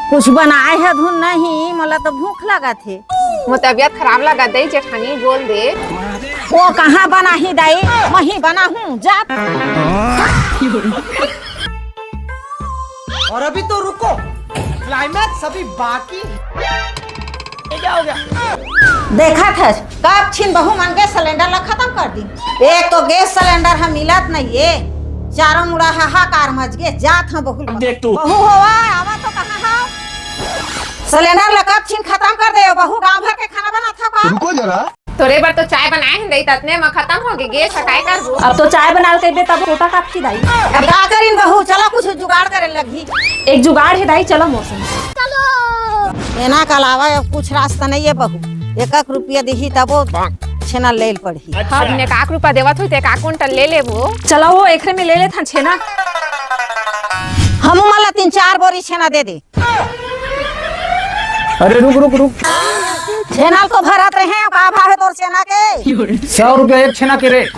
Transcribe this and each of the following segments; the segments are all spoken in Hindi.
कुछ बनाए है धुन नहीं, मला तो भूख लगा थे। मोर तबियत खराब लगा दे जेठानी बोल दे। वो कहाँ बना ही दाई, वही बना हूँ जा। और अभी तो रुको, क्लाइमैक्स अभी बाकी। क्या हो गया? देखा था कब छिन बहू मन गैस सिलेंडर ला खत्म कर दी। एक तो गैस सिलेंडर हम मिलत नहीं है, चारों मुड़ा हाहाकार मच गए। जात हम बहू बहू होवा आवा तो कहाँ हो? सिलेंडर ला कब छिन खत्म कर दे बहू, गांव भर के खाना बना था का? रुको जरा, तोरे बार तो चाय बनाए हैं दई ततने में खत्म हो गए गैस हटाए कर। अब तो चाय बना के दे तब टोटा काट की दाई। अब का करिन बहू, चलो कुछ जुगाड़ करे लगी। एक जुगाड़ है दाई, चलो मौसम एना के अलावा अब कुछ रास्ता नहीं है बहू। 1 रुपया दी तब छेना ले पड़ी। अब ने 1 रुपया देवत हुई तो 1 कुंटल ले ले वो। चलो वो एकरे में ले ले था छेना। हम मला 3-4 बोरी छेना दे दे। अरे रुक रुक रुक, छेना को भरत रहे का भाव है तोर छेना के? 100 रुपया एक छेना के रेट।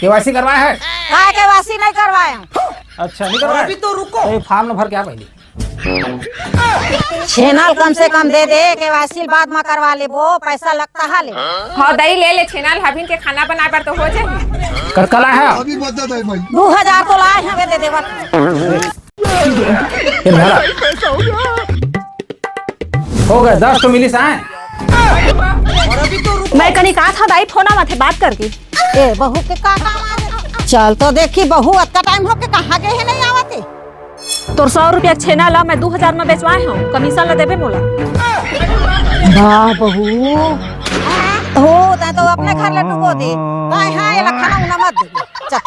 केवाईसी करवाया है? काय के वासी नहीं करवाए। अच्छा नहीं करवाया? अभी तो रुको, फॉर्म भर के आ पहले। छेना कम से कम दे दे, के वासी बाद में करवा ले, वो पैसा लगता है ले। हाँ दई ले ले छेनाल हबिन के खाना बनाए पर तो हो जाए। करकला है अभी मदद है भाई। 2000 तो लाए हमें दे देवा। हो गए 10 तो मिली साए। और अभी तो रुको। मैं कहीं कहा था दाई फोना माथे बात करके। ए बहू के का काम आवे? चल तो देखी बहू अतना टाइम हो के कहाँ गए है नहीं आवते। तोर 100 रुपया छेना ला मैं 2000 में बेचवाए हूँ, कमीशन ला देबे मोला। वाह बहू हो ता तो अपने घर लड्डू को दे। काय हां ये खाना उना मत दे। चल